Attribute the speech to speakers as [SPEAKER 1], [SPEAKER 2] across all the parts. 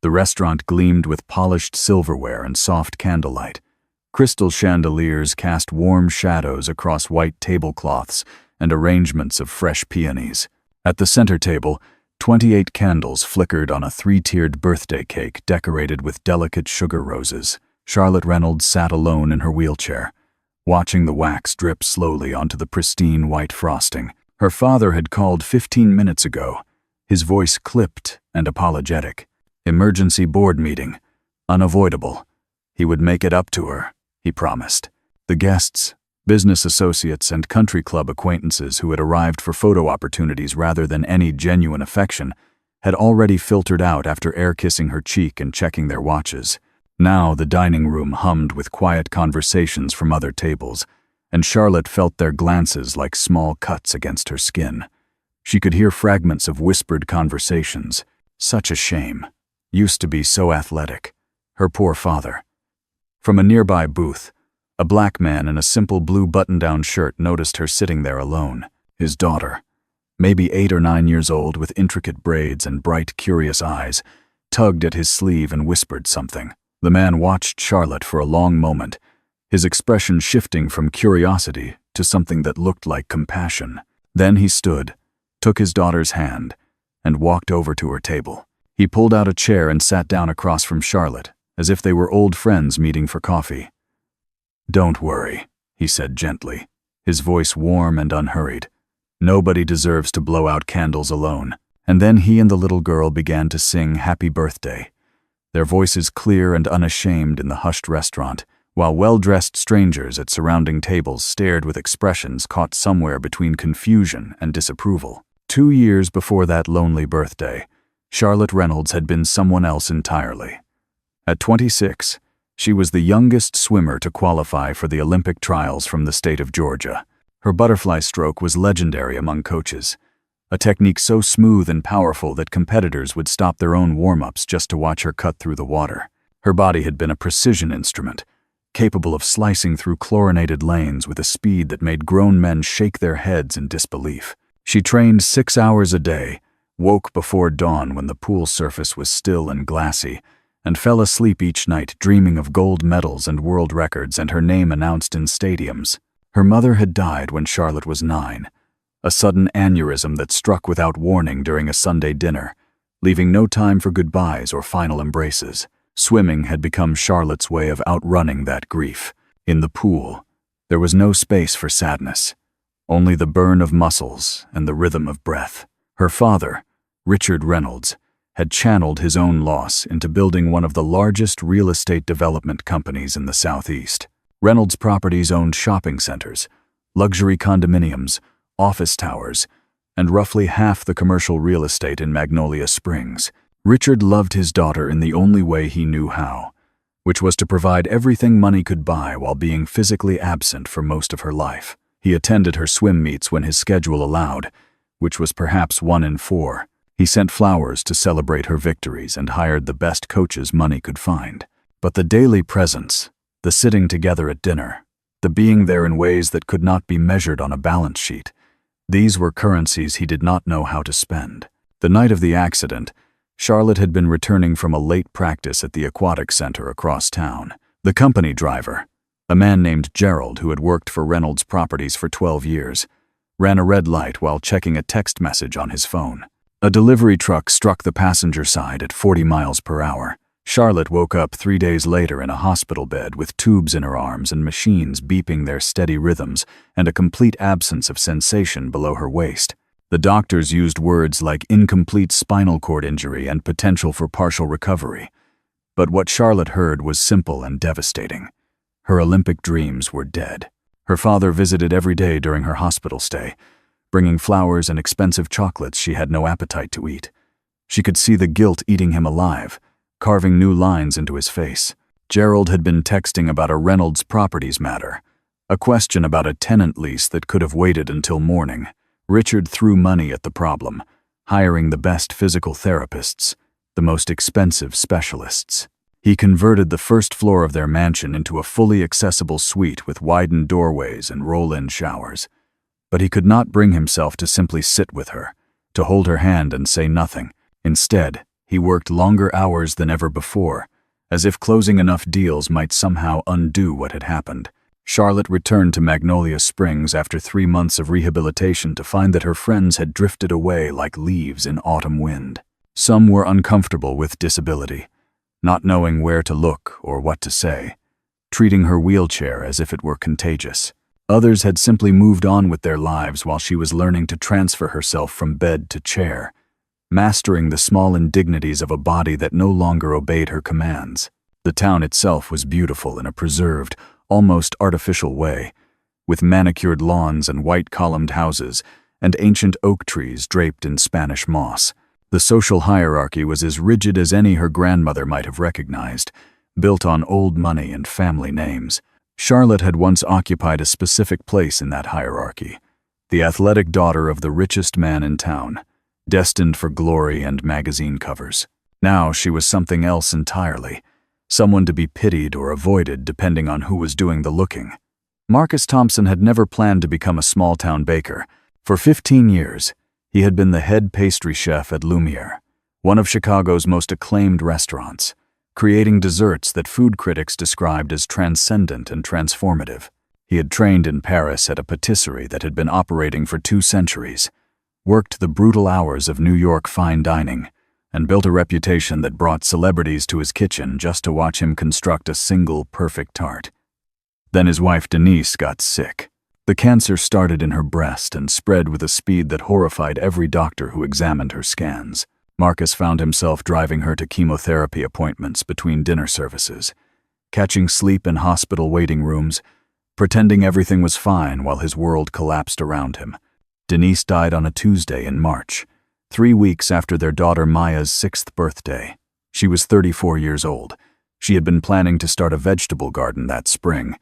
[SPEAKER 1] The restaurant gleamed with polished silverware and soft candlelight. Crystal chandeliers cast warm shadows across white tablecloths and arrangements of fresh peonies. At the center table, 28 candles flickered on a 3-tiered birthday cake decorated with delicate sugar roses. Charlotte Reynolds sat alone in her wheelchair, watching the wax drip slowly onto the pristine white frosting. Her father had called 15 minutes ago, his voice clipped and apologetic. Emergency board meeting. Unavoidable. He would make it up to her, he promised. The guests, business associates and country club acquaintances who had arrived for photo opportunities rather than any genuine affection, had already filtered out after air-kissing her cheek and checking their watches. Now the dining room hummed with quiet conversations from other tables, and Charlotte felt their glances like small cuts against her skin. She could hear fragments of whispered conversations. Such a shame. Used to be so athletic. Her poor father. From a nearby booth, a black man in a simple blue button-down shirt noticed her sitting there alone. His daughter, maybe 8 or 9 years old with intricate braids and bright, curious eyes, tugged at his sleeve and whispered something. The man watched Charlotte for a long moment, his expression shifting from curiosity to something that looked like compassion. Then he stood, took his daughter's hand, and walked over to her table. He pulled out a chair and sat down across from Charlotte, as if they were old friends meeting for coffee. "Don't worry," he said gently, his voice warm and unhurried. "Nobody deserves to blow out candles alone." And then he and the little girl began to sing Happy Birthday, their voices clear and unashamed in the hushed restaurant, while well-dressed strangers at surrounding tables stared with expressions caught somewhere between confusion and disapproval. 2 years before that lonely birthday, Charlotte Reynolds had been someone else entirely. At 26, she was the youngest swimmer to qualify for the Olympic trials from the state of Georgia. Her butterfly stroke was legendary among coaches, a technique so smooth and powerful that competitors would stop their own warm-ups just to watch her cut through the water. Her body had been a precision instrument, capable of slicing through chlorinated lanes with a speed that made grown men shake their heads in disbelief. She trained 6 hours a day, woke before dawn when the pool surface was still and glassy, and fell asleep each night dreaming of gold medals and world records and her name announced in stadiums. Her mother had died when Charlotte was 9, a sudden aneurysm that struck without warning during a Sunday dinner, leaving no time for goodbyes or final embraces. Swimming had become Charlotte's way of outrunning that grief. In the pool, there was no space for sadness, only the burn of muscles and the rhythm of breath. Her father, Richard Reynolds, had channeled his own loss into building one of the largest real estate development companies in the Southeast. Reynolds Properties owned shopping centers, luxury condominiums, office towers, and roughly half the commercial real estate in Magnolia Springs. Richard loved his daughter in the only way he knew how, which was to provide everything money could buy while being physically absent for most of her life. He attended her swim meets when his schedule allowed, which was perhaps 1 in 4. He sent flowers to celebrate her victories and hired the best coaches money could find. But the daily presence, the sitting together at dinner, the being there in ways that could not be measured on a balance sheet, these were currencies he did not know how to spend. The night of the accident, Charlotte had been returning from a late practice at the aquatic center across town. The company driver, a man named Gerald who had worked for Reynolds Properties for 12 years, ran a red light while checking a text message on his phone. A delivery truck struck the passenger side at 40 miles per hour. Charlotte woke up 3 days later in a hospital bed with tubes in her arms and machines beeping their steady rhythms and a complete absence of sensation below her waist. The doctors used words like incomplete spinal cord injury and potential for partial recovery. But what Charlotte heard was simple and devastating. Her Olympic dreams were dead. Her father visited every day during her hospital stay, bringing flowers and expensive chocolates she had no appetite to eat. She could see the guilt eating him alive, carving new lines into his face. Gerald had been texting about a Reynolds Properties matter, a question about a tenant lease that could have waited until morning. Richard threw money at the problem, hiring the best physical therapists, the most expensive specialists. He converted the first floor of their mansion into a fully accessible suite with widened doorways and roll-in showers. But he could not bring himself to simply sit with her, to hold her hand and say nothing. Instead, He worked longer hours than ever before, as if closing enough deals might somehow undo what had happened. Charlotte returned to Magnolia Springs after 3 months of rehabilitation to find that her friends had drifted away like leaves in autumn wind. Some were uncomfortable with disability, not knowing where to look or what to say, treating her wheelchair as if it were contagious. Others had simply moved on with their lives while she was learning to transfer herself from bed to chair, mastering the small indignities of a body that no longer obeyed her commands. The town itself was beautiful in a preserved, almost artificial way, with manicured lawns and white-columned houses and ancient oak trees draped in Spanish moss. The social hierarchy was as rigid as any her grandmother might have recognized, built on old money and family names. Charlotte had once occupied a specific place in that hierarchy, the athletic daughter of the richest man in town, destined for glory and magazine covers. Now she was something else entirely, someone to be pitied or avoided depending on who was doing the looking. Marcus Thompson had never planned to become a small-town baker. For 15 years, he had been the head pastry chef at Lumiere, one of Chicago's most acclaimed restaurants, creating desserts that food critics described as transcendent and transformative. He had trained in Paris at a patisserie that had been operating for 2 centuries, worked the brutal hours of New York fine dining, and built a reputation that brought celebrities to his kitchen just to watch him construct a single perfect tart. Then his wife Denise got sick. The cancer started in her breast and spread with a speed that horrified every doctor who examined her scans. Marcus found himself driving her to chemotherapy appointments between dinner services, catching sleep in hospital waiting rooms, pretending everything was fine while his world collapsed around him. Denise died on a Tuesday in March, 3 weeks after their daughter Maya's 6th birthday. She was 34 years old. She had been planning to start a vegetable garden that spring.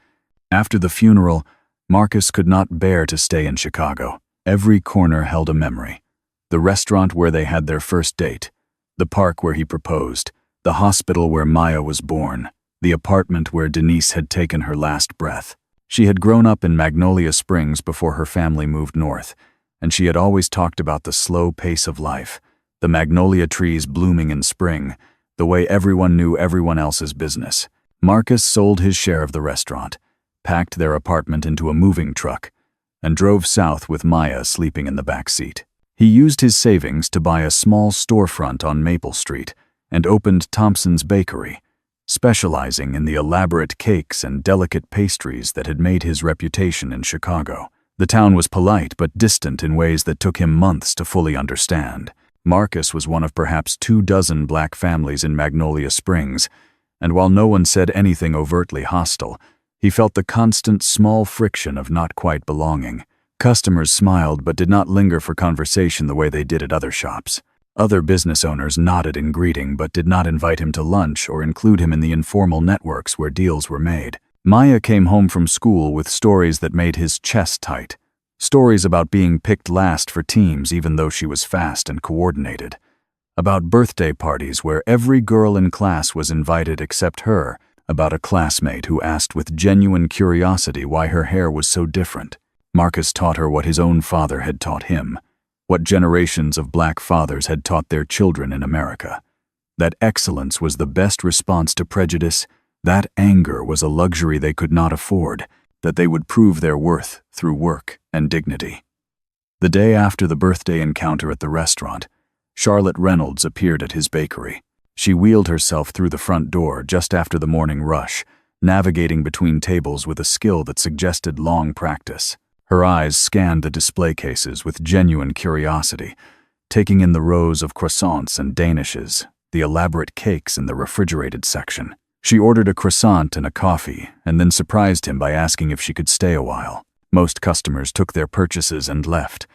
[SPEAKER 1] After the funeral, Marcus could not bear to stay in Chicago. Every corner held a memory. The restaurant where they had their first date, the park where he proposed, the hospital where Maya was born, the apartment where Denise had taken her last breath. She had grown up in Magnolia Springs before her family moved north, and she had always talked about the slow pace of life, the magnolia trees blooming in spring, the way everyone knew everyone else's business. Marcus sold his share of the restaurant, packed their apartment into a moving truck, and drove south with Maya sleeping in the back seat. He used his savings to buy a small storefront on Maple Street and opened Thompson's Bakery, specializing in the elaborate cakes and delicate pastries that had made his reputation in Chicago. The town was polite but distant in ways that took him months to fully understand. Marcus was one of perhaps 24 black families in Magnolia Springs, and while no one said anything overtly hostile, he felt the constant small friction of not quite belonging. Customers smiled but did not linger for conversation the way they did at other shops. Other business owners nodded in greeting but did not invite him to lunch or include him in the informal networks where deals were made. Maya came home from school with stories that made his chest tight. Stories about being picked last for teams even though she was fast and coordinated. About birthday parties where every girl in class was invited except her. About a classmate who asked with genuine curiosity why her hair was so different. Marcus taught her what his own father had taught him, what generations of black fathers had taught their children in America. That excellence was the best response to prejudice, that anger was a luxury they could not afford, that they would prove their worth through work and dignity. The day after the birthday encounter at the restaurant, Charlotte Reynolds appeared at his bakery. She wheeled herself through the front door just after the morning rush, navigating between tables with a skill that suggested long practice. Her eyes scanned the display cases with genuine curiosity, taking in the rows of croissants and danishes, the elaborate cakes in the refrigerated section. She ordered a croissant and a coffee, and then surprised him by asking if she could stay a while. Most customers took their purchases and left,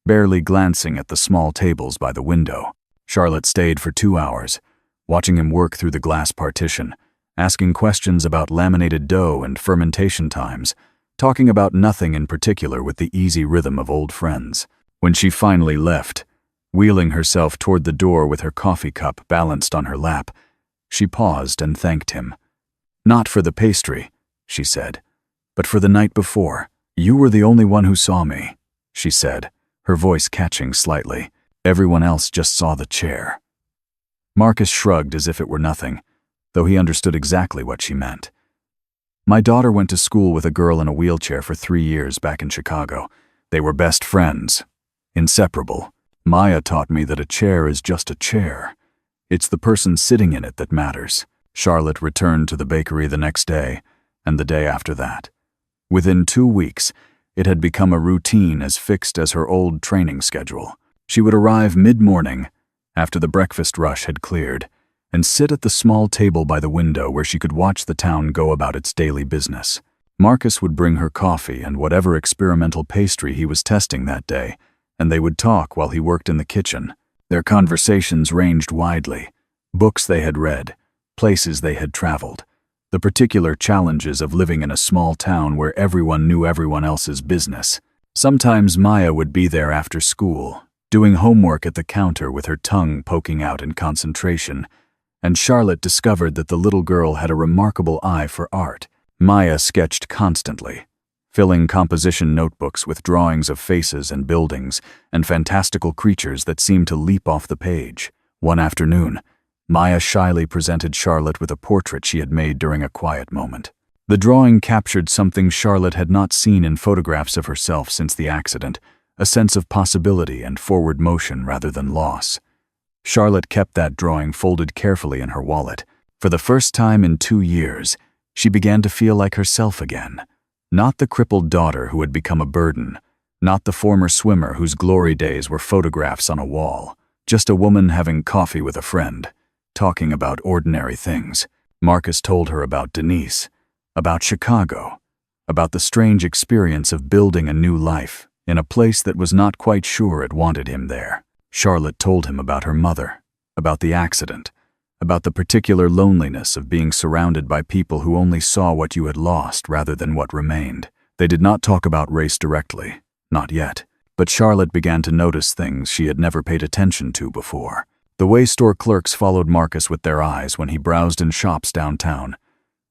[SPEAKER 1] barely glancing at the small tables by the window. Charlotte stayed for 2 hours, watching him work through the glass partition, asking questions about laminated dough and fermentation times, talking about nothing in particular with the easy rhythm of old friends. When she finally left, wheeling herself toward the door with her coffee cup balanced on her lap, she paused and thanked him. "Not for the pastry," she said, "but for the night before. You were the only one who saw me," she said, her voice catching slightly. Everyone else just saw the chair. Marcus shrugged as if it were nothing, though he understood exactly what she meant. My daughter went to school with a girl in a wheelchair for 3 years back in Chicago. They were best friends, inseparable. Maya taught me that a chair is just a chair. It's the person sitting in it that matters. Charlotte returned to the bakery the next day, and the day after that. Within 2 weeks, it had become a routine as fixed as her old training schedule. She would arrive mid-morning, after the breakfast rush had cleared, and sit at the small table by the window where she could watch the town go about its daily business. Marcus would bring her coffee and whatever experimental pastry he was testing that day, and they would talk while he worked in the kitchen. Their conversations ranged widely: books they had read, places they had traveled, the particular challenges of living in a small town where everyone knew everyone else's business. Sometimes Maya would be there after school, doing homework at the counter with her tongue poking out in concentration, and Charlotte discovered that the little girl had a remarkable eye for art. Maya sketched constantly, filling composition notebooks with drawings of faces and buildings and fantastical creatures that seemed to leap off the page. One afternoon, Maya shyly presented Charlotte with a portrait she had made during a quiet moment. The drawing captured something Charlotte had not seen in photographs of herself since the accident, a sense of possibility and forward motion rather than loss. Charlotte kept that drawing folded carefully in her wallet. For the first time in 2 years, she began to feel like herself again. Not the crippled daughter who had become a burden, not the former swimmer whose glory days were photographs on a wall, just a woman having coffee with a friend, talking about ordinary things. Marcus told her about Denise, about Chicago, about the strange experience of building a new life in a place that was not quite sure it wanted him there. Charlotte told him about her mother, about the accident, about the particular loneliness of being surrounded by people who only saw what you had lost rather than what remained. They did not talk about race directly, not yet, but Charlotte began to notice things she had never paid attention to before. The way store clerks followed Marcus with their eyes when he browsed in shops downtown.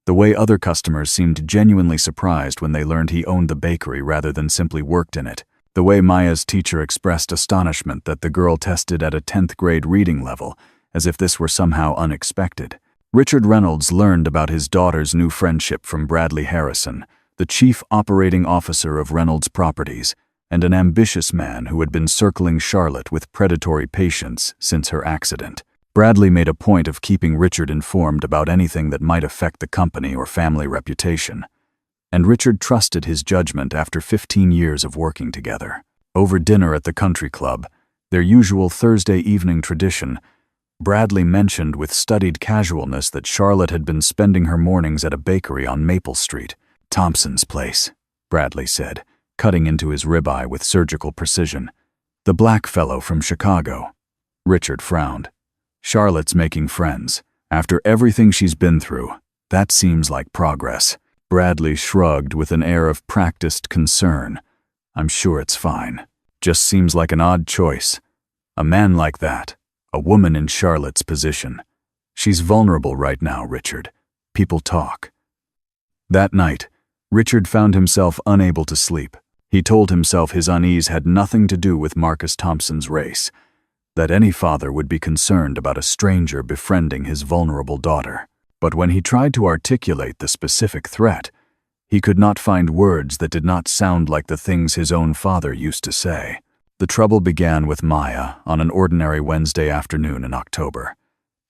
[SPEAKER 1] The way other customers seemed genuinely surprised when they learned he owned the bakery rather than simply worked in it. The way Maya's teacher expressed astonishment that the girl tested at a 10th grade reading level, as if this were somehow unexpected. Richard Reynolds learned about his daughter's new friendship from Bradley Harrison, the chief operating officer of Reynolds Properties, and an ambitious man who had been circling Charlotte with predatory patience since her accident. Bradley made a point of keeping Richard informed about anything that might affect the company or family reputation, and Richard trusted his judgment after 15 years of working together. Over dinner at the country club, their usual Thursday evening tradition, Bradley mentioned with studied casualness that Charlotte had been spending her mornings at a bakery on Maple Street. "Thompson's place," Bradley said, cutting into his ribeye with surgical precision. "The black fellow from Chicago." Richard frowned. "Charlotte's making friends. After everything she's been through, that seems like progress." Bradley shrugged with an air of practiced concern. "I'm sure it's fine. Just seems like an odd choice. A man like that, a woman in Charlotte's position. She's vulnerable right now, Richard. People talk." That night, Richard found himself unable to sleep. He told himself his unease had nothing to do with Marcus Thompson's race, that any father would be concerned about a stranger befriending his vulnerable daughter. But when he tried to articulate the specific threat, he could not find words that did not sound like the things his own father used to say. The trouble began with Maya on an ordinary Wednesday afternoon in October.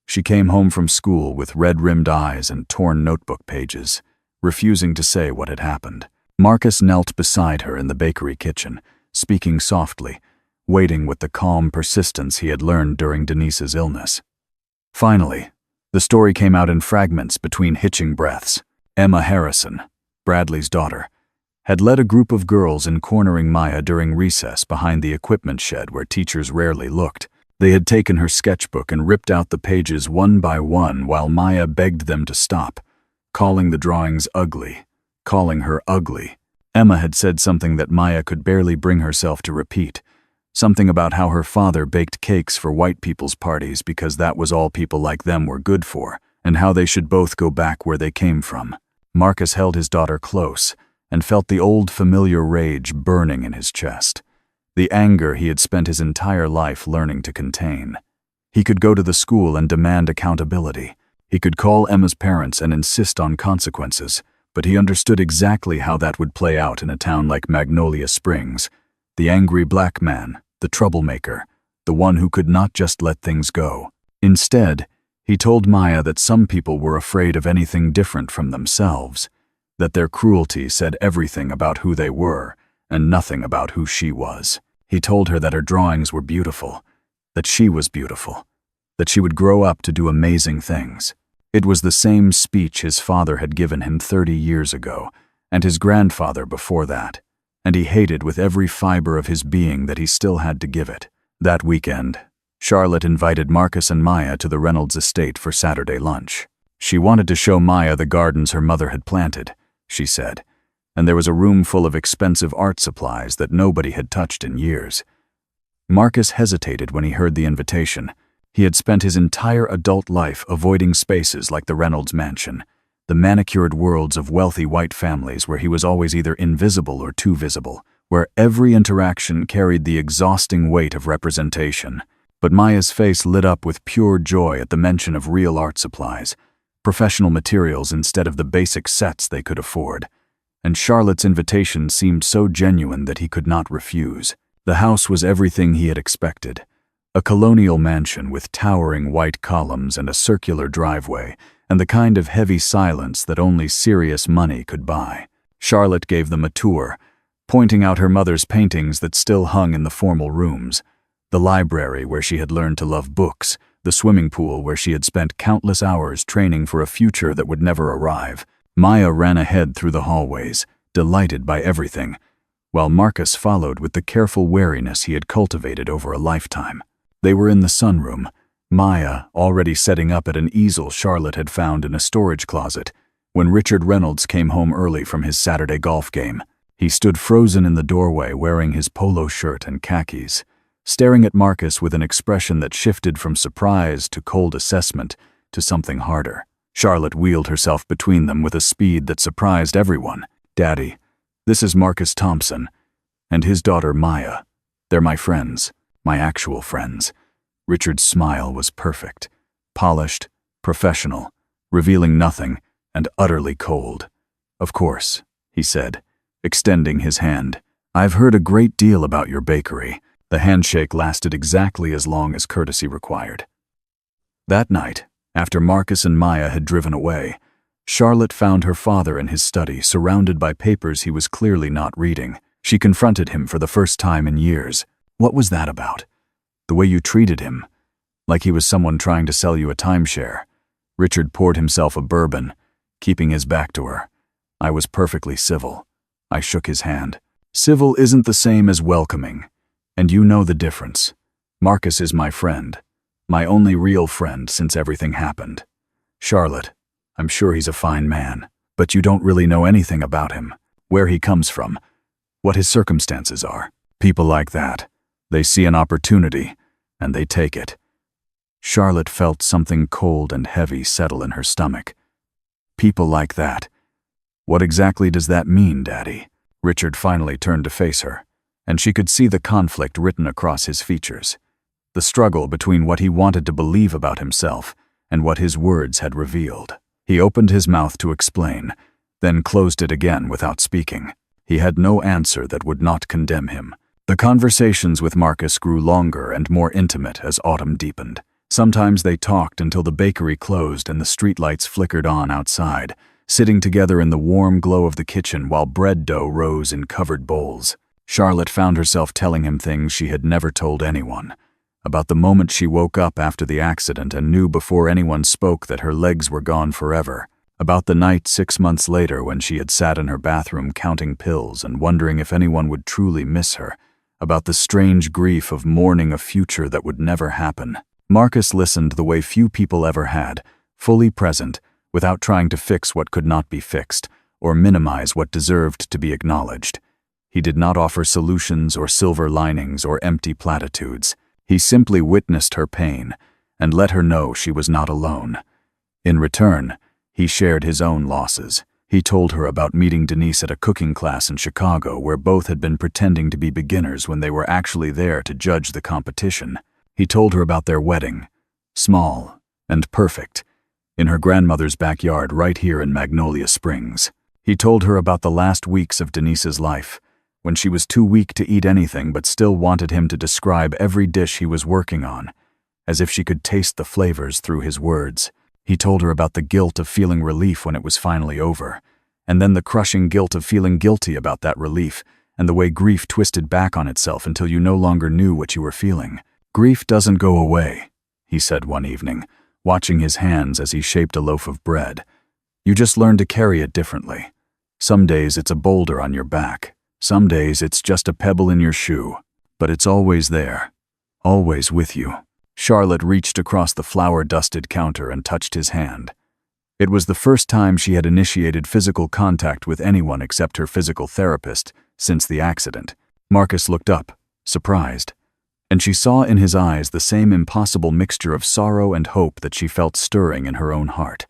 [SPEAKER 1] She came home from school with red-rimmed eyes and torn notebook pages, refusing to say what had happened. Marcus knelt beside her in the bakery kitchen, speaking softly, waiting with the calm persistence he had learned during Denise's illness. Finally, the story came out in fragments between hitching breaths. Emma Harrison, Bradley's daughter, had led a group of girls in cornering Maya during recess behind the equipment shed where teachers rarely looked. They had taken her sketchbook and ripped out the pages one by one while Maya begged them to stop, calling the drawings ugly, calling her ugly. Emma had said something that Maya could barely bring herself to repeat, something about how her father baked cakes for white people's parties because that was all people like them were good for, and how they should both go back where they came from. Marcus held his daughter close and felt the old familiar rage burning in his chest, the anger he had spent his entire life learning to contain. He could go to the school and demand accountability. He could call Emma's parents and insist on consequences, but he understood exactly how that would play out in a town like Magnolia Springs. The angry black man, the troublemaker, the one who could not just let things go. Instead, he told Maya that some people were afraid of anything different from themselves, that their cruelty said everything about who they were and nothing about who she was. He told her that her drawings were beautiful, that she was beautiful, that she would grow up to do amazing things. It was the same speech his father had given him 30 years ago, and his grandfather before that, and he hated with every fiber of his being that he still had to give it. That weekend, Charlotte invited Marcus and Maya to the Reynolds estate for Saturday lunch. She wanted to show Maya the gardens her mother had planted, she said, and there was a room full of expensive art supplies that nobody had touched in years. Marcus hesitated when he heard the invitation. He had spent his entire adult life avoiding spaces like the Reynolds mansion, the manicured worlds of wealthy white families where he was always either invisible or too visible, where every interaction carried the exhausting weight of representation. But Maya's face lit up with pure joy at the mention of real art supplies, professional materials instead of the basic sets they could afford. And Charlotte's invitation seemed so genuine that he could not refuse. The house was everything he had expected. A colonial mansion with towering white columns and a circular driveway, and the kind of heavy silence that only serious money could buy. Charlotte gave them a tour, pointing out her mother's paintings that still hung in the formal rooms, the library where she had learned to love books, the swimming pool where she had spent countless hours training for a future that would never arrive. Maya ran ahead through the hallways, delighted by everything, while Marcus followed with the careful wariness he had cultivated over a lifetime. They were in the sunroom, Maya already setting up at an easel Charlotte had found in a storage closet, when Richard Reynolds came home early from his Saturday golf game. He stood frozen in the doorway wearing his polo shirt and khakis, staring at Marcus with an expression that shifted from surprise to cold assessment to something harder. Charlotte wheeled herself between them with a speed that surprised everyone. "Daddy, this is Marcus Thompson, and his daughter Maya. They're my friends, my actual friends." Richard's smile was perfect, polished, professional, revealing nothing, and utterly cold. "Of course," he said, extending his hand. "I've heard a great deal about your bakery." The handshake lasted exactly as long as courtesy required. That night, after Marcus and Maya had driven away, Charlotte found her father in his study, surrounded by papers he was clearly not reading. She confronted him for the first time in years. "What was that about? The way you treated him, like he was someone trying to sell you a timeshare." Richard poured himself a bourbon, keeping his back to her. "I was perfectly civil." I shook his hand. "Civil isn't the same as welcoming, and you know the difference. Marcus is my friend, my only real friend since everything happened. Charlotte, I'm sure he's a fine man, but you don't really know anything about him, where he comes from, what his circumstances are. People like that, they see an opportunity, and they take it." Charlotte felt something cold and heavy settle in her stomach. "People like that. What exactly does that mean, Daddy?" Richard finally turned to face her, and she could see the conflict written across his features, the struggle between what he wanted to believe about himself and what his words had revealed. He opened his mouth to explain, then closed it again without speaking. He had no answer that would not condemn him. The conversations with Marcus grew longer and more intimate as autumn deepened. Sometimes they talked until the bakery closed and the streetlights flickered on outside, sitting together in the warm glow of the kitchen while bread dough rose in covered bowls. Charlotte found herself telling him things she had never told anyone, about the moment she woke up after the accident and knew before anyone spoke that her legs were gone forever, about the night 6 months later when she had sat in her bathroom counting pills and wondering if anyone would truly miss her, about the strange grief of mourning a future that would never happen. Marcus listened the way few people ever had, fully present, without trying to fix what could not be fixed, or minimize what deserved to be acknowledged. He did not offer solutions or silver linings or empty platitudes. He simply witnessed her pain and let her know she was not alone. In return, he shared his own losses. He told her about meeting Denise at a cooking class in Chicago where both had been pretending to be beginners when they were actually there to judge the competition. He told her about their wedding, small, and perfect, in her grandmother's backyard right here in Magnolia Springs. He told her about the last weeks of Denise's life, when she was too weak to eat anything but still wanted him to describe every dish he was working on, as if she could taste the flavors through his words. He told her about the guilt of feeling relief when it was finally over, and then the crushing guilt of feeling guilty about that relief, and the way grief twisted back on itself until you no longer knew what you were feeling. "Grief doesn't go away," he said one evening, watching his hands as he shaped a loaf of bread. "You just learn to carry it differently. Some days it's a boulder on your back. Some days it's just a pebble in your shoe. But it's always there, always with you." Charlotte reached across the flour-dusted counter and touched his hand. It was the first time she had initiated physical contact with anyone except her physical therapist since the accident. Marcus looked up, surprised, and she saw in his eyes the same impossible mixture of sorrow and hope that she felt stirring in her own heart.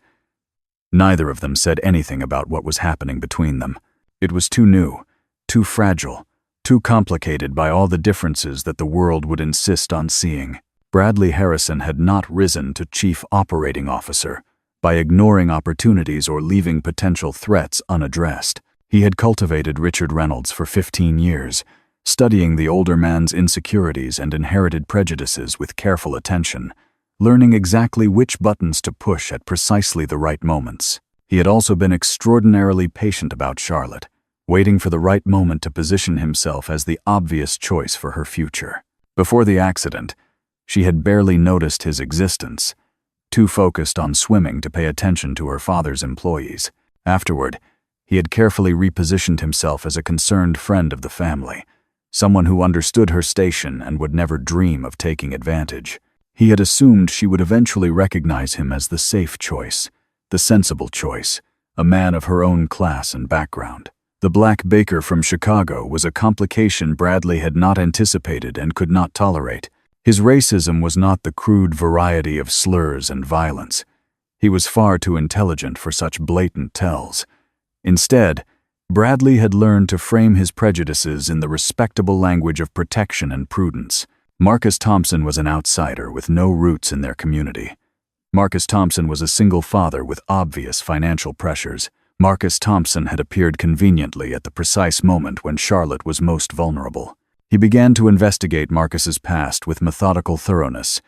[SPEAKER 1] Neither of them said anything about what was happening between them. It was too new, too fragile, too complicated by all the differences that the world would insist on seeing. Bradley Harrison had not risen to Chief Operating Officer by ignoring opportunities or leaving potential threats unaddressed. He had cultivated Richard Reynolds for 15 years, studying the older man's insecurities and inherited prejudices with careful attention, learning exactly which buttons to push at precisely the right moments. He had also been extraordinarily patient about Charlotte, waiting for the right moment to position himself as the obvious choice for her future. Before the accident, she had barely noticed his existence, too focused on swimming to pay attention to her father's employees. Afterward, he had carefully repositioned himself as a concerned friend of the family, someone who understood her station and would never dream of taking advantage. He had assumed she would eventually recognize him as the safe choice, the sensible choice, a man of her own class and background. The black baker from Chicago was a complication Bradley had not anticipated and could not tolerate. His racism was not the crude variety of slurs and violence. He was far too intelligent for such blatant tells. Instead, Bradley had learned to frame his prejudices in the respectable language of protection and prudence. Marcus Thompson was an outsider with no roots in their community. Marcus Thompson was a single father with obvious financial pressures. Marcus Thompson had appeared conveniently at the precise moment when Charlotte was most vulnerable. He began to investigate Marcus's past with methodical thoroughness,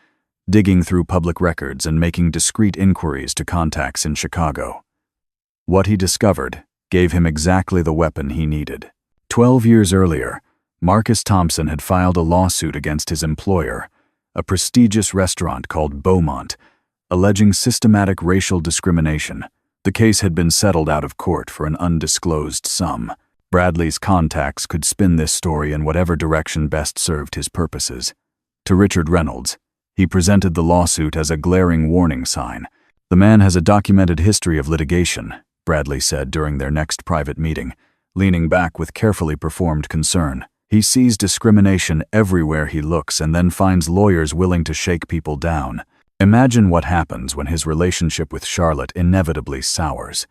[SPEAKER 1] digging through public records and making discreet inquiries to contacts in Chicago. What he discovered gave him exactly the weapon he needed. 12 years earlier, Marcus Thompson had filed a lawsuit against his employer, a prestigious restaurant called Beaumont, alleging systematic racial discrimination. The case had been settled out of court for an undisclosed sum. Bradley's contacts could spin this story in whatever direction best served his purposes. To Richard Reynolds, he presented the lawsuit as a glaring warning sign. "The man has a documented history of litigation," Bradley said during their next private meeting, leaning back with carefully performed concern. "He sees discrimination everywhere he looks and then finds lawyers willing to shake people down. Imagine what happens when his relationship with Charlotte inevitably sours.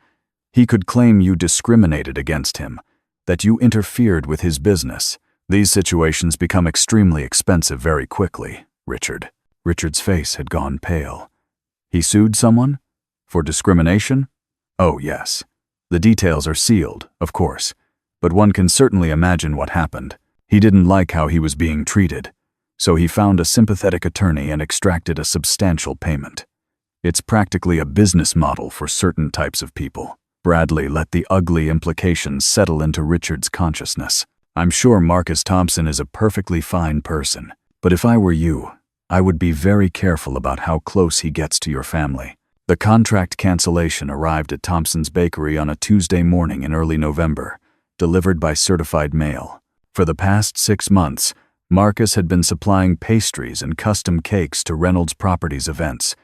[SPEAKER 1] He could claim you discriminated against him, that you interfered with his business. These situations become extremely expensive very quickly, Richard." Richard's face had gone pale. "He sued someone? For discrimination?" "Oh, yes. The details are sealed, of course, but one can certainly imagine what happened. He didn't like how he was being treated, so he found a sympathetic attorney and extracted a substantial payment. It's practically a business model for certain types of people." Bradley let the ugly implications settle into Richard's consciousness. "I'm sure Marcus Thompson is a perfectly fine person, but if I were you, I would be very careful about how close he gets to your family." The contract cancellation arrived at Thompson's Bakery on a Tuesday morning in early November, delivered by certified mail. For the past 6 months, Marcus had been supplying pastries and custom cakes to Reynolds Properties events,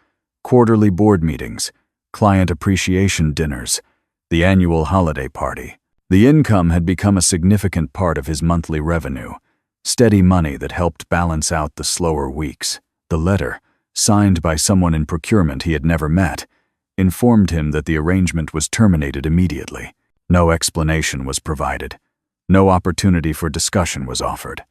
[SPEAKER 1] quarterly board meetings, client appreciation dinners, the annual holiday party. The income had become a significant part of his monthly revenue, steady money that helped balance out the slower weeks. The letter, signed by someone in procurement he had never met, informed him that the arrangement was terminated immediately. No explanation was provided. No opportunity for discussion was offered.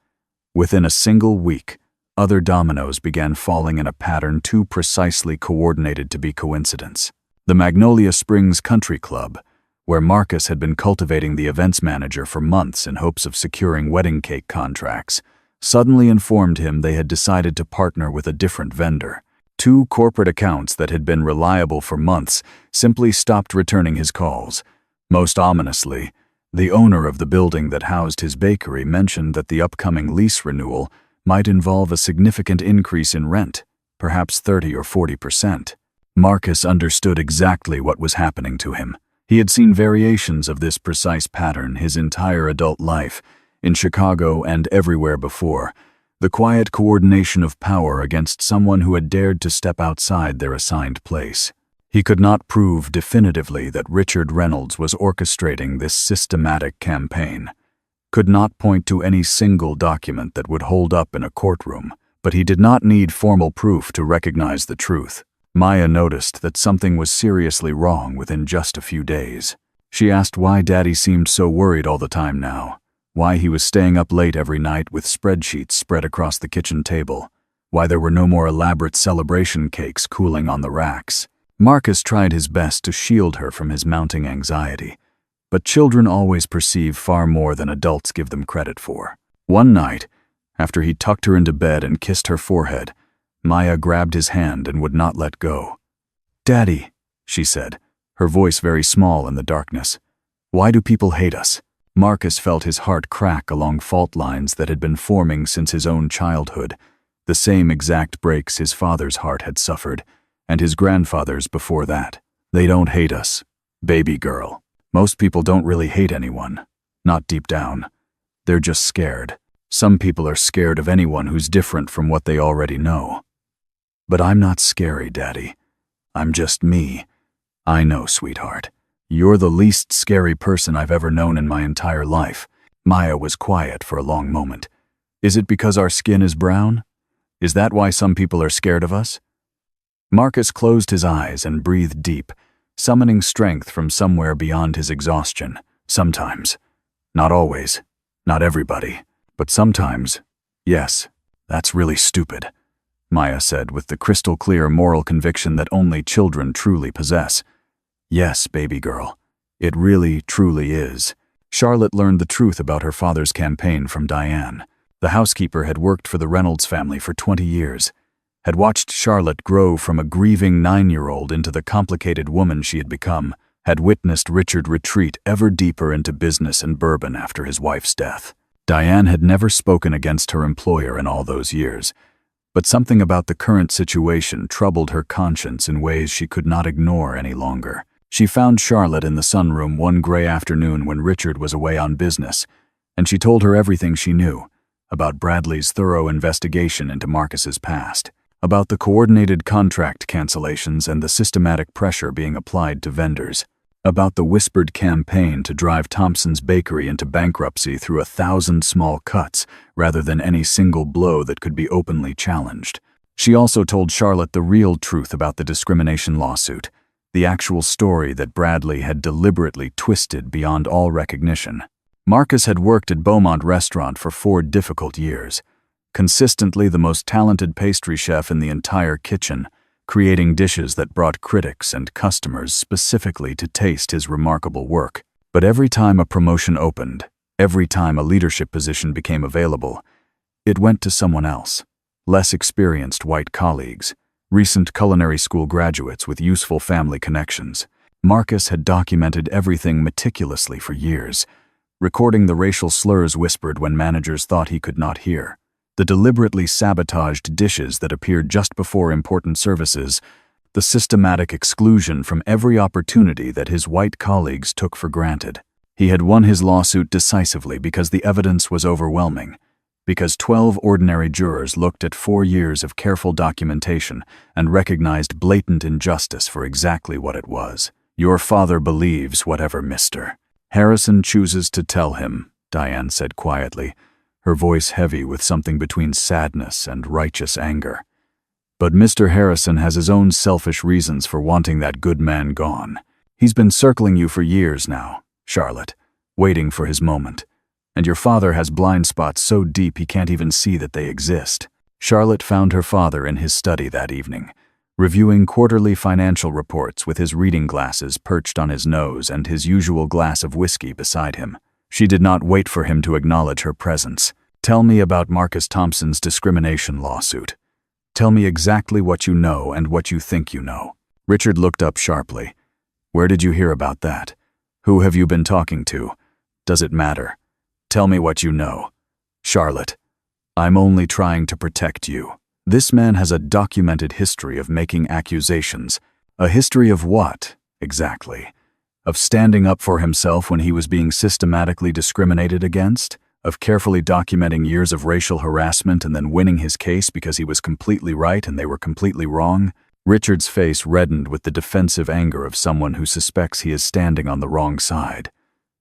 [SPEAKER 1] Within a single week, Other dominoes began falling in a pattern too precisely coordinated to be coincidence. The Magnolia Springs Country Club, where Marcus had been cultivating the events manager for months in hopes of securing wedding cake contracts, suddenly informed him they had decided to partner with a different vendor. Two corporate accounts that had been reliable for months simply stopped returning his calls. Most ominously, the owner of the building that housed his bakery mentioned that the upcoming lease renewal might involve a significant increase in rent, perhaps 30 or 40%. Marcus understood exactly what was happening to him. He had seen variations of this precise pattern his entire adult life, in Chicago and everywhere before, the quiet coordination of power against someone who had dared to step outside their assigned place. He could not prove definitively that Richard Reynolds was orchestrating this systematic campaign, could not point to any single document that would hold up in a courtroom, but he did not need formal proof to recognize the truth. Maya noticed that something was seriously wrong within just a few days. She asked why Daddy seemed so worried all the time now, why he was staying up late every night with spreadsheets spread across the kitchen table, why there were no more elaborate celebration cakes cooling on the racks. Marcus tried his best to shield her from his mounting anxiety, but children always perceive far more than adults give them credit for. One night, after he tucked her into bed and kissed her forehead, Maya grabbed his hand and would not let go. "Daddy," she said, her voice very small in the darkness, "why do people hate us?" Marcus felt his heart crack along fault lines that had been forming since his own childhood, the same exact breaks his father's heart had suffered, and his grandfather's before that. "They don't hate us, baby girl. Most people don't really hate anyone, not deep down. They're just scared. Some people are scared of anyone who's different from what they already know. But I'm not scary, Daddy. I'm just me. I know, sweetheart. You're the least scary person I've ever known in my entire life." Maya was quiet for a long moment. "Is it because our skin is brown? Is that why some people are scared of us?" Marcus closed his eyes and breathed deep, summoning strength from somewhere beyond his exhaustion. Sometimes. Not always. Not everybody. But sometimes. "Yes, that's really stupid," Maya said with the crystal-clear moral conviction that only children truly possess. "Yes, baby girl. It really, truly is." Charlotte learned the truth about her father's campaign from Diane. The housekeeper had worked for the Reynolds family for 20 years, had watched Charlotte grow from a grieving 9-year-old into the complicated woman she had become, had witnessed Richard retreat ever deeper into business and bourbon after his wife's death. Diane had never spoken against her employer in all those years, but something about the current situation troubled her conscience in ways she could not ignore any longer. She found Charlotte in the sunroom one gray afternoon when Richard was away on business, and she told her everything she knew about Bradley's thorough investigation into Marcus's past, about the coordinated contract cancellations and the systematic pressure being applied to vendors, about the whispered campaign to drive Thompson's bakery into bankruptcy through 1,000 small cuts rather than any single blow that could be openly challenged. She also told Charlotte the real truth about the discrimination lawsuit, the actual story that Bradley had deliberately twisted beyond all recognition. Marcus had worked at Beaumont Restaurant for 4 difficult years, consistently the most talented pastry chef in the entire kitchen, creating dishes that brought critics and customers specifically to taste his remarkable work. But every time a promotion opened, every time a leadership position became available, it went to someone else, less experienced white colleagues, recent culinary school graduates with useful family connections. Marcus had documented everything meticulously for years, recording the racial slurs whispered when managers thought he could not hear, the deliberately sabotaged dishes that appeared just before important services, the systematic exclusion from every opportunity that his white colleagues took for granted. He had won his lawsuit decisively because the evidence was overwhelming, because 12 ordinary jurors looked at 4 years of careful documentation and recognized blatant injustice for exactly what it was. "Your father believes whatever Mr. Harrison chooses to tell him," Diane said quietly, her voice heavy with something between sadness and righteous anger. "But Mr. Harrison has his own selfish reasons for wanting that good man gone. He's been circling you for years now, Charlotte, waiting for his moment. And your father has blind spots so deep he can't even see that they exist. Charlotte found her father in his study that evening, reviewing quarterly financial reports with his reading glasses perched on his nose and his usual glass of whiskey beside him. She did not wait for him to acknowledge her presence. "Tell me about Marcus Thompson's discrimination lawsuit. Tell me exactly what you know and what you think you know." Richard looked up sharply. "Where did you hear about that? Who have you been talking to? Does it matter? Tell me what you know." "Charlotte, I'm only trying to protect you. This man has a documented history of making accusations. A history of what, exactly? Of standing up for himself when he was being systematically discriminated against? Of carefully documenting years of racial harassment and then winning his case because he was completely right and they were completely wrong?" Richard's face reddened with the defensive anger of someone who suspects he is standing on the wrong side.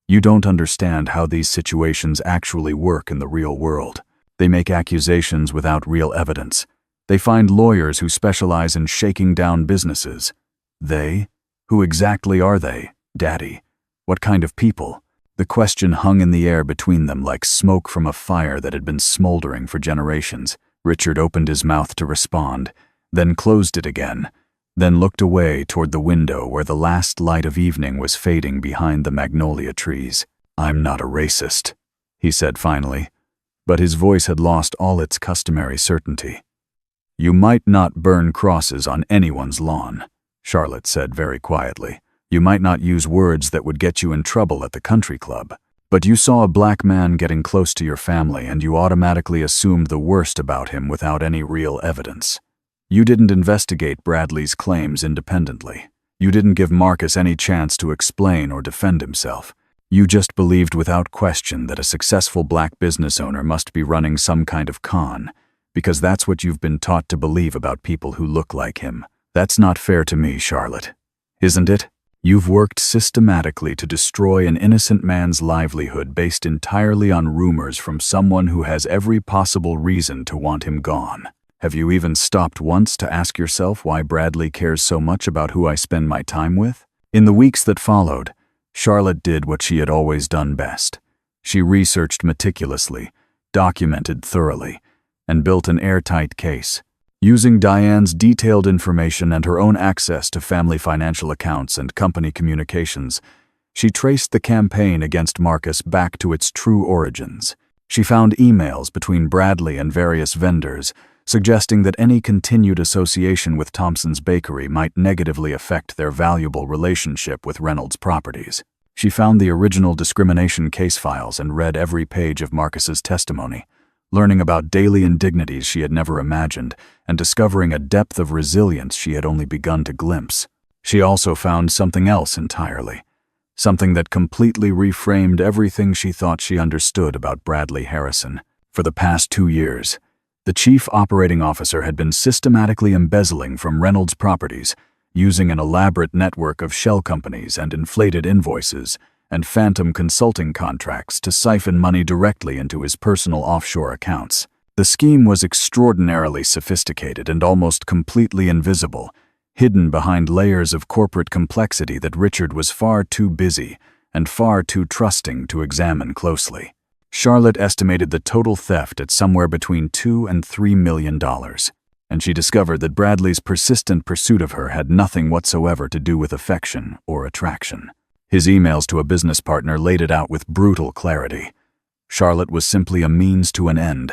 [SPEAKER 1] "You don't understand how these situations actually work in the real world. They make accusations without real evidence. They find lawyers who specialize in shaking down businesses." "They? Who exactly are they, Daddy? What kind of people?" The question hung in the air between them like smoke from a fire that had been smoldering for generations. Richard opened his mouth to respond, then closed it again, then looked away toward the window where the last light of evening was fading behind the magnolia trees. "I'm not a racist," he said finally, but his voice had lost all its customary certainty. "You might not burn crosses on anyone's lawn," Charlotte said very quietly. "You might not use words that would get you in trouble at the country club. But you saw a black man getting close to your family and you automatically assumed the worst about him without any real evidence. You didn't investigate Bradley's claims independently. You didn't give Marcus any chance to explain or defend himself. You just believed without question that a successful black business owner must be running some kind of con, because that's what you've been taught to believe about people who look like him. That's not fair to me, Charlotte. Isn't it? You've worked systematically to destroy an innocent man's livelihood based entirely on rumors from someone who has every possible reason to want him gone. Have you even stopped once to ask yourself why Bradley cares so much about who I spend my time with?" In the weeks that followed, Charlotte did what she had always done best. She researched meticulously, documented thoroughly, and built an airtight case. Using Diane's detailed information and her own access to family financial accounts and company communications, she traced the campaign against Marcus back to its true origins. She found emails between Bradley and various vendors, suggesting that any continued association with Thompson's Bakery might negatively affect their valuable relationship with Reynolds Properties. She found the original discrimination case files and read every page of Marcus's testimony, learning about daily indignities she had never imagined and discovering a depth of resilience she had only begun to glimpse. She also found something else entirely, something that completely reframed everything she thought she understood about Bradley Harrison. For the past 2 years, the chief operating officer had been systematically embezzling from Reynolds Properties, using an elaborate network of shell companies and inflated invoices and phantom consulting contracts to siphon money directly into his personal offshore accounts. The scheme was extraordinarily sophisticated and almost completely invisible, hidden behind layers of corporate complexity that Richard was far too busy and far too trusting to examine closely. Charlotte estimated the total theft at somewhere between $2 and $3 million, and she discovered that Bradley's persistent pursuit of her had nothing whatsoever to do with affection or attraction. His emails to a business partner laid it out with brutal clarity. Charlotte was simply a means to an end,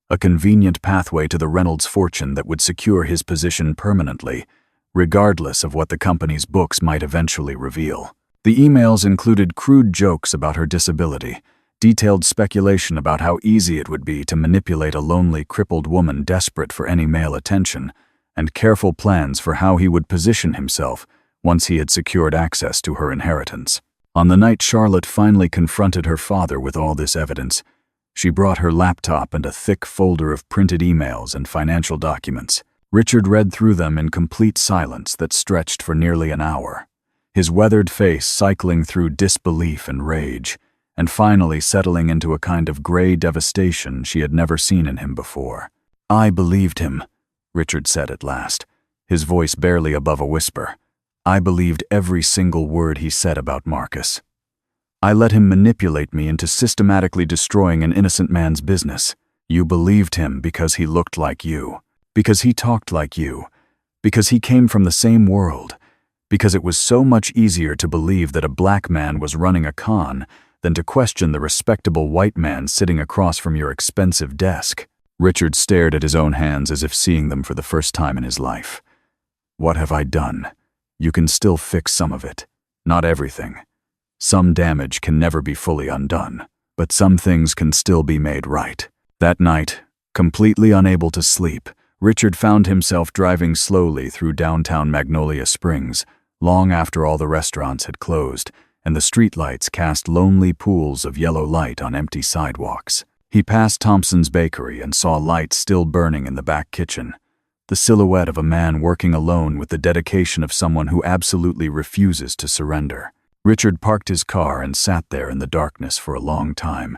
[SPEAKER 1] a convenient pathway to the Reynolds fortune that would secure his position permanently, regardless of what the company's books might eventually reveal. The emails included crude jokes about her disability, detailed speculation about how easy it would be to manipulate a lonely, crippled woman desperate for any male attention, and careful plans for how he would position himself once he had secured access to her inheritance. On the night Charlotte finally confronted her father with all this evidence, she brought her laptop and a thick folder of printed emails and financial documents. Richard read through them in complete silence that stretched for nearly an hour, his weathered face cycling through disbelief and rage, and finally settling into a kind of gray devastation she had never seen in him before. "I believed him," Richard said at last, his voice barely above a whisper. "I believed every single word he said about Marcus. I let him manipulate me into systematically destroying an innocent man's business. You believed him because he looked like you, because he talked like you, because he came from the same world, because it was so much easier to believe that a black man was running a con than to question the respectable white man sitting across from your expensive desk. Richard stared at his own hands as if seeing them for the first time in his life. What have I done? You can still fix some of it. Not everything. Some damage can never be fully undone, but some things can still be made right. That night, completely unable to sleep, Richard found himself driving slowly through downtown Magnolia Springs, long after all the restaurants had closed, and the streetlights cast lonely pools of yellow light on empty sidewalks. He passed Thompson's Bakery and saw lights still burning in the back kitchen, the silhouette of a man working alone with the dedication of someone who absolutely refuses to surrender. Richard parked his car and sat there in the darkness for a long time,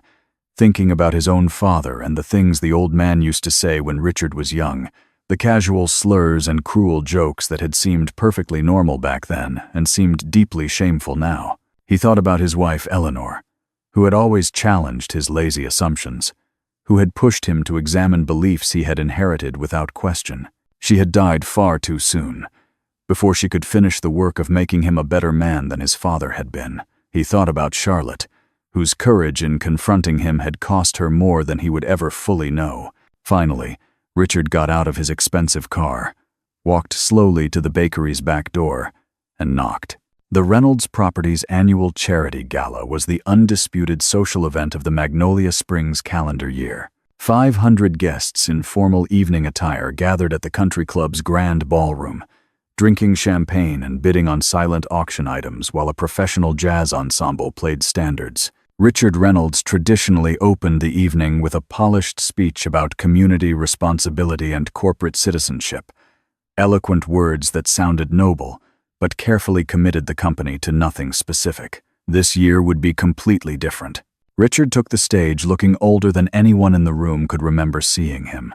[SPEAKER 1] thinking about his own father and the things the old man used to say when Richard was young, the casual slurs and cruel jokes that had seemed perfectly normal back then and seemed deeply shameful now. He thought about his wife, Eleanor, who had always challenged his lazy assumptions, who had pushed him to examine beliefs he had inherited without question. She had died far too soon, before she could finish the work of making him a better man than his father had been. He thought about Charlotte, whose courage in confronting him had cost her more than he would ever fully know. Finally, Richard got out of his expensive car, walked slowly to the bakery's back door, and knocked. The Reynolds Properties annual charity gala was the undisputed social event of the Magnolia Springs calendar year. 500 guests in formal evening attire gathered at the country club's grand ballroom, drinking champagne and bidding on silent auction items while a professional jazz ensemble played standards. Richard Reynolds traditionally opened the evening with a polished speech about community responsibility and corporate citizenship, eloquent words that sounded noble, but carefully committed the company to nothing specific. This year would be completely different. Richard took the stage looking older than anyone in the room could remember seeing him.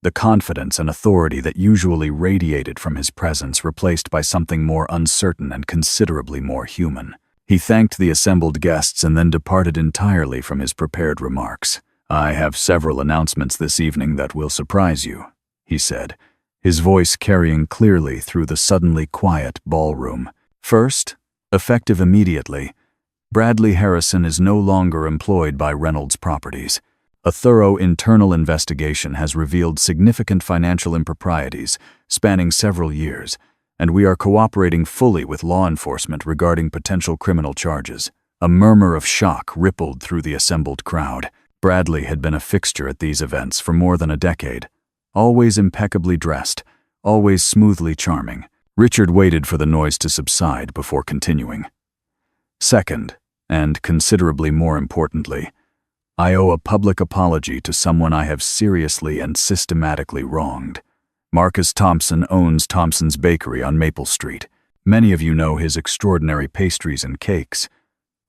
[SPEAKER 1] The confidence and authority that usually radiated from his presence replaced by something more uncertain and considerably more human. He thanked the assembled guests and then departed entirely from his prepared remarks. "I have several announcements this evening that will surprise you," he said, his voice carrying clearly through the suddenly quiet ballroom. First, effective immediately, Bradley Harrison is no longer employed by Reynolds Properties. A thorough internal investigation has revealed significant financial improprieties spanning several years, and we are cooperating fully with law enforcement regarding potential criminal charges. A murmur of shock rippled through the assembled crowd. Bradley had been a fixture at these events for more than a decade, always impeccably dressed, always smoothly charming. Richard waited for the noise to subside before continuing. Second, and considerably more importantly, I owe a public apology to someone I have seriously and systematically wronged. Marcus Thompson owns Thompson's Bakery on Maple Street. Many of you know his extraordinary pastries and cakes.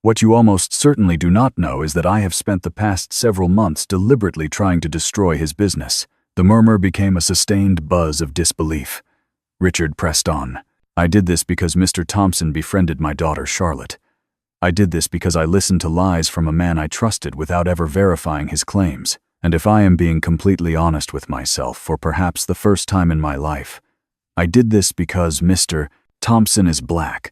[SPEAKER 1] What you almost certainly do not know is that I have spent the past several months deliberately trying to destroy his business. The murmur became a sustained buzz of disbelief. Richard pressed on. I did this because Mr. Thompson befriended my daughter Charlotte. I did this because I listened to lies from a man I trusted without ever verifying his claims. And if I am being completely honest with myself for perhaps the first time in my life, I did this because Mr. Thompson is black,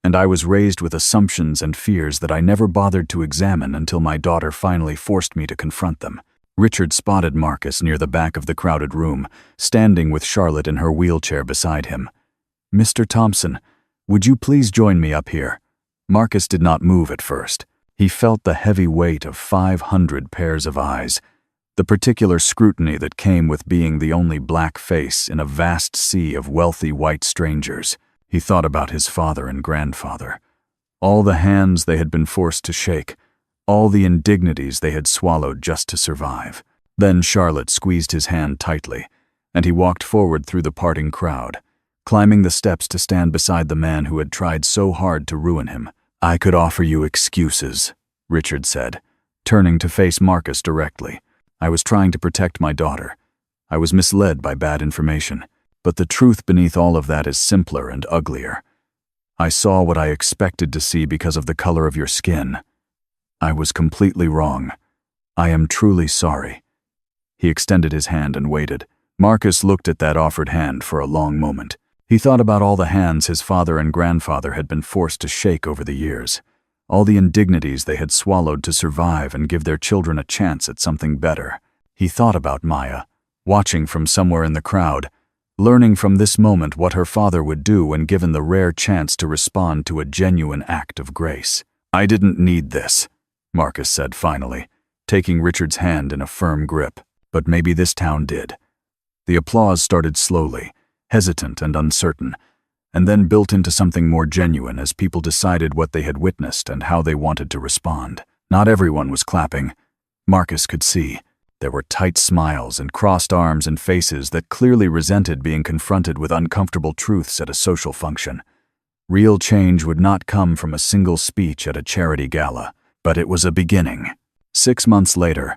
[SPEAKER 1] and I was raised with assumptions and fears that I never bothered to examine until my daughter finally forced me to confront them. Richard spotted Marcus near the back of the crowded room, standing with Charlotte in her wheelchair beside him. "Mr. Thompson, would you please join me up here?" Marcus did not move at first. He felt the heavy weight of 500 pairs of eyes, the particular scrutiny that came with being the only black face in a vast sea of wealthy white strangers. He thought about his father and grandfather, all the hands they had been forced to shake, all the indignities they had swallowed just to survive. Then Charlotte squeezed his hand tightly, and he walked forward through the parting crowd, climbing the steps to stand beside the man who had tried so hard to ruin him. "I could offer you excuses," Richard said, turning to face Marcus directly. "I was trying to protect my daughter. I was misled by bad information. But the truth beneath all of that is simpler and uglier. I saw what I expected to see because of the color of your skin. I was completely wrong. I am truly sorry. He extended his hand and waited. Marcus looked at that offered hand for a long moment. He thought about all the hands his father and grandfather had been forced to shake over the years, all the indignities they had swallowed to survive and give their children a chance at something better. He thought about Maya, watching from somewhere in the crowd, learning from this moment what her father would do when given the rare chance to respond to a genuine act of grace. "I didn't need this," Marcus said finally, taking Richard's hand in a firm grip. "But maybe this town did." The applause started slowly, hesitant and uncertain, and then built into something more genuine as people decided what they had witnessed and how they wanted to respond. Not everyone was clapping. Marcus could see. There were tight smiles and crossed arms and faces that clearly resented being confronted with uncomfortable truths at a social function. Real change would not come from a single speech at a charity gala, but it was a beginning. 6 months later,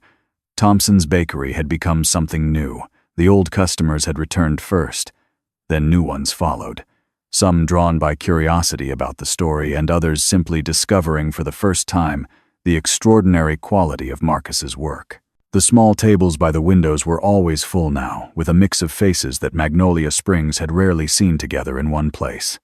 [SPEAKER 1] Thompson's Bakery had become something new. The old customers had returned first, then new ones followed, some drawn by curiosity about the story and others simply discovering for the first time the extraordinary quality of Marcus's work. The small tables by the windows were always full now, with a mix of faces that Magnolia Springs had rarely seen together in one place.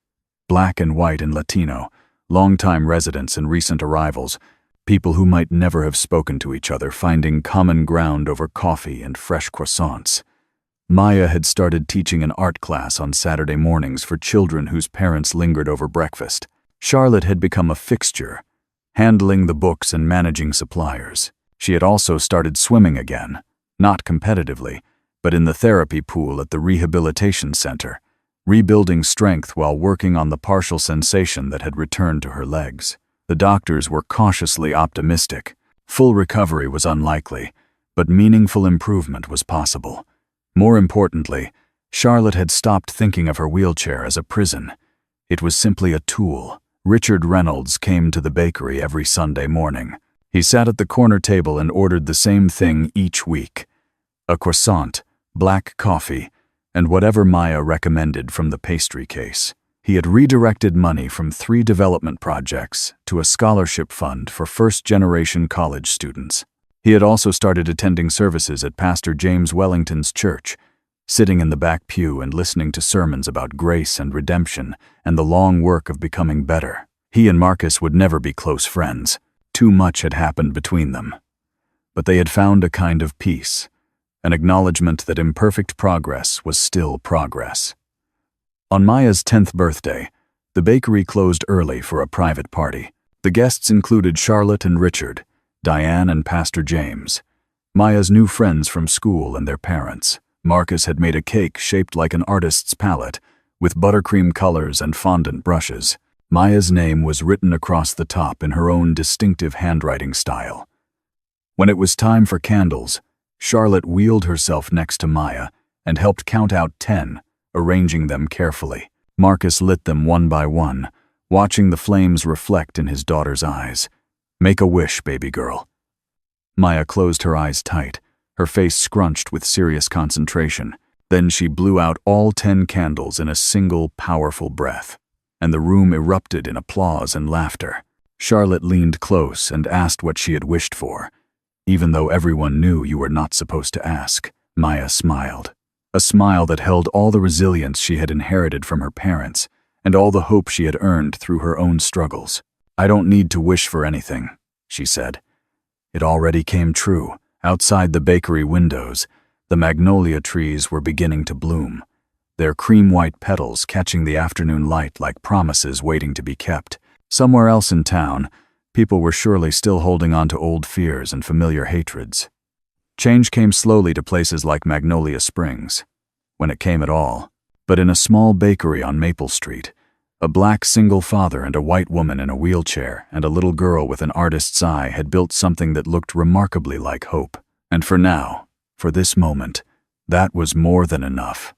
[SPEAKER 1] Black and white and Latino, longtime residents and recent arrivals, people who might never have spoken to each other finding common ground over coffee and fresh croissants. Maya had started teaching an art class on Saturday mornings for children whose parents lingered over breakfast. Charlotte had become a fixture, handling the books and managing suppliers. She had also started swimming again, not competitively, but in the therapy pool at the rehabilitation center, rebuilding strength while working on the partial sensation that had returned to her legs. The doctors were cautiously optimistic. Full recovery was unlikely, but meaningful improvement was possible. More importantly, Charlotte had stopped thinking of her wheelchair as a prison. It was simply a tool. Richard Reynolds came to the bakery every Sunday morning. He sat at the corner table and ordered the same thing each week: a croissant, black coffee, and whatever Maya recommended from the pastry case. He had redirected money from 3 development projects to a scholarship fund for first-generation college students. He had also started attending services at Pastor James Wellington's church, sitting in the back pew and listening to sermons about grace and redemption and the long work of becoming better. He and Marcus would never be close friends. Too much had happened between them. But they had found a kind of peace, an acknowledgement that imperfect progress was still progress. On Maya's 10th birthday, the bakery closed early for a private party. The guests included Charlotte and Richard, Diane and Pastor James, Maya's new friends from school and their parents. Marcus had made a cake shaped like an artist's palette, with buttercream colors and fondant brushes. Maya's name was written across the top in her own distinctive handwriting style. When it was time for candles, Charlotte wheeled herself next to Maya and helped count out 10, arranging them carefully. Marcus lit them one by one, watching the flames reflect in his daughter's eyes. "Make a wish, baby girl." Maya closed her eyes tight, her face scrunched with serious concentration. Then she blew out all 10 candles in a single, powerful breath, and the room erupted in applause and laughter. Charlotte leaned close and asked what she had wished for. "Even though everyone knew you were not supposed to ask," Maya smiled. A smile that held all the resilience she had inherited from her parents and all the hope she had earned through her own struggles. "I don't need to wish for anything," she said. It already came true. Outside the bakery windows, the magnolia trees were beginning to bloom, their cream-white petals catching the afternoon light like promises waiting to be kept. Somewhere else in town, people were surely still holding on to old fears and familiar hatreds. Change came slowly to places like Magnolia Springs, when it came at all. But in a small bakery on Maple Street, a black single father and a white woman in a wheelchair and a little girl with an artist's eye had built something that looked remarkably like hope. And for now, for this moment, that was more than enough.